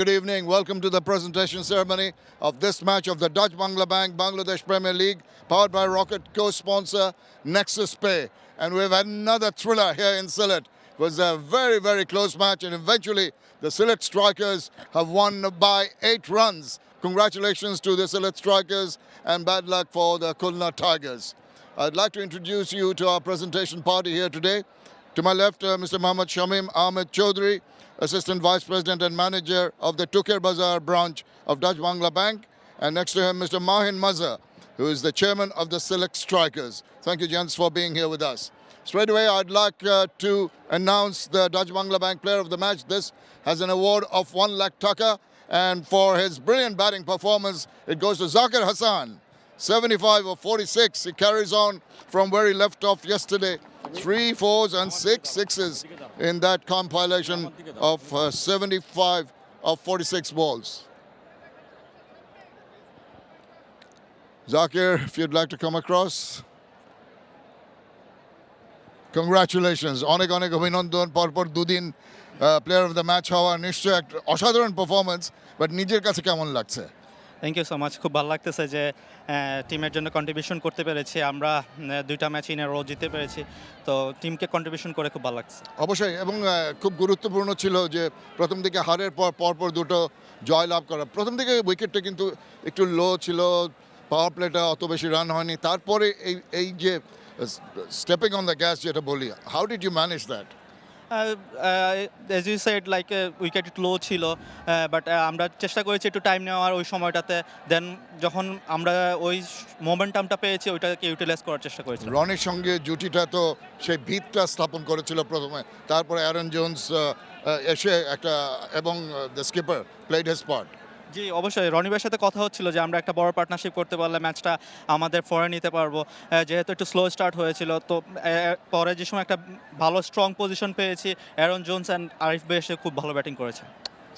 Good evening. Welcome to the presentation ceremony of this match of the Dutch Bangla Bank Bangladesh Premier League, powered by Rocket, co-sponsor Nexus Pay. And we've had another thriller here in Sylhet. It was a very, very close match, and eventually the Sylhet Strikers have won by 8 runs. Congratulations to the Sylhet Strikers and bad luck for the Khulna Tigers. I'd like to introduce you to our presentation party here today. To my left, Mr. Mohammad Shamim Ahmed Chaudhry, Assistant Vice President and Manager of the Tukir Bazaar branch of Dutch Bangla Bank. And next to him, Mr. Mahin Mazza, who is the Chairman of the Sylhet Strikers. Thank you, gents, for being here with us. Straight away, I'd like to announce the Dutch Bangla Bank Player of the Match. This has an award of 1 lakh taka. And for his brilliant batting performance, it goes to Zakir Hassan. 75 of 46. He carries on from where he left off yesterday. 3 fours and 6 sixes in that compilation of 75 of 46 balls. Zakir, if you'd like to come across. Congratulations. অনেক অনেক অভিনন্দন পরপর দুদিন player of the match হওয়া নিশ্চয়ই একটা অসাধারণ performance, but নিজের কাছে কেমন লাগছে? Thank you so much. খুব ভালো লাগতেছে যে টিমের জন্য কন্ট্রিবিউশন করতে পেরেছি। আমরা 2টা ম্যাচ ইন রো জিততে পেরেছি, তো টিমকে কন্ট্রিবিউশন করে খুব ভালো লাগছে। অবশ্যই, এবং খুব গুরুত্বপূর্ণ ছিল যে প্রথম দিকে হারের পর পরপর 2টো জয় লাভ করা। প্রথম দিকে উইকেটটা কিন্তু একটু লো ছিল, পাওয়ার প্লেটা অত বেশি রান হয়নি। তারপরে এই যে স্টেপিং অন দ্য গ্যাস যেটা বলি, how did you manage that? As you said, like wicket একটু লো ছিল, বাট আমরা চেষ্টা করেছি একটু টাইম নেওয়ার ওই সময়টাতে। দেন যখন আমরা ওই মোমেন্টামটা পেয়েছি, ওইটাকে ইউটিলাইজ করার চেষ্টা করেছি। রনির সঙ্গে জুটিটা তো সেই ভিতটা স্থাপন করেছিল প্রথমে, তারপরে অ্যারন জোন্স এসে একটা, এবং the skipper played his part. জি অবশ্যই, রনিবের সাথে কথা হচ্ছিল যে আমরা একটা বড় পার্টনারশিপ করতে পারলে ম্যাচটা আমাদের ফরে নিতে পারবো। যেহেতু একটু স্লো স্টার্ট হয়েছিল, তো পরে যে সময় একটা ভালো স্ট্রং পজিশন পেয়েছি, অ্যারন জোন্স অ্যান্ড আরিফ ভাই এসে খুব ভালো ব্যাটিং করেছে।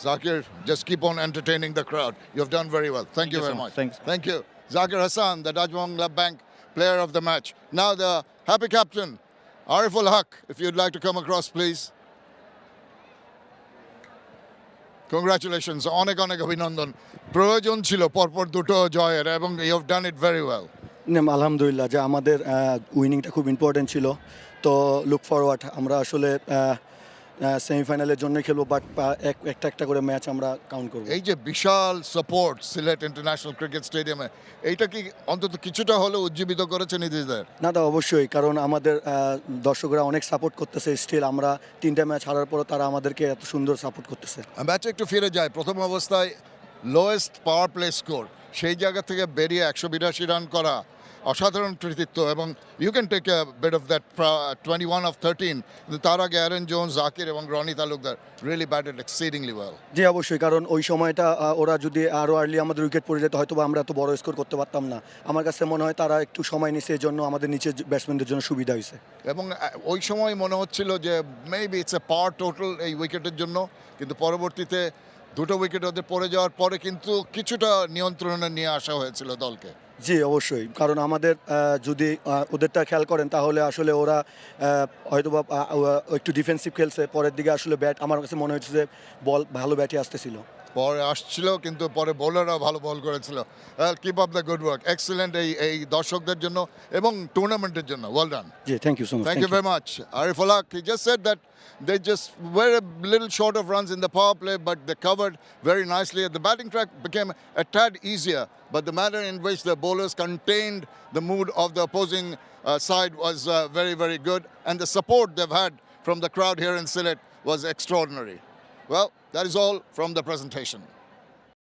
Zakir, just keep on entertaining the crowd. You've done very well. Thank you very much. Thanks. Thank you. Zakir Hassan, the Dutch Bangla Bank Player of the Match. Now the happy captain, Ariful Haq, if you'd like to come across, please. Congratulations, অনেক অনেক অভিনন্দন। প্রয়োজন ছিল পরপর 2টো জয়ের, এবং you have done it very well. আলহামদুলিল্লাহ, যে আমাদের উইনিংটা খুব ইম্পর্টেন্ট ছিল। তো লুক ফরওয়ার্ড, আমরা আসলে সেমিফাইনালের জন্য খেলবো, বাট একটা করে ম্যাচ আমরা কাউন্ট করবো। এই যে বিশাল সাপোর্ট সিলেট ইন্টারন্যাশনাল ক্রিকেট স্টেডিয়ামে, এইটা কি অন্তত কিছুটা হলেও উজ্জীবিত করেছে নিজেদের? না, তা অবশ্যই, কারণ আমাদের দর্শকরা অনেক সাপোর্ট করতেছে। স্টিল আমরা 3টা ম্যাচ হারার পরও তারা আমাদেরকে এত সুন্দর সাপোর্ট করতেছে। ম্যাচে একটু ফিরে যায়, প্রথম অবস্থায় লোয়েস্ট পাওয়ার প্লে স্কোর, সেই জায়গা থেকে বেরিয়ে 182 রান করা অসাধারণ কৃতিত্ব, এবং you can take a bit of that 21 of 13। কিন্তু তার আগে অ্যারন জোন্স, জাকির এবং Roni Talukdar really batted exceedingly well. জি অবশ্যই, কারণ ওই সময়টা ওরা যদি আরও আর্লি আমাদের উইকেট পড়ে যেত, হয়তো আমরা এত বড় স্কোর করতে পারতাম না। আমার কাছে মনে হয় তারা একটু সময় নিচ্ছে, এই জন্য আমাদের নিচের ব্যাটসম্যানদের জন্য সুবিধা হয়েছে। এবং ওই সময় মনে হচ্ছিল যে maybe it's a power total এই উইকেটের জন্য, কিন্তু পরবর্তীতে 2টো উইকেট ওদের পড়ে যাওয়ার পরে কিন্তু কিছুটা নিয়ন্ত্রণে নিয়ে আসা হয়েছিল দলকে। জি অবশ্যই, কারণ আমাদের যদি ওদেরটা খেয়াল করেন, তাহলে আসলে ওরা হয়তো বা একটু ডিফেন্সিভ খেলছে। পরের দিকে আসলে ব্যাট, আমার কাছে মনে হচ্ছে যে বল ভালো ব্যাটে আসতেছিল, পরে আসছিল, কিন্তু পরে বোলাররাও ভালো বল করেছিল। Keep up the good work, excellent এই দর্শকদের জন্য এবং টুর্নামেন্টের জন্য। Well done. জি thank you so much. Thank you very much. Ariful Haq, he just said that they just were a little short of runs in the power play, but they covered very nicely. The batting track became a tad easier, but the manner in which the bowlers contained the mood of the opposing side was very, very good. And the support they've had from the crowd here in Sylhet was extraordinary. Well, that is all from the presentation.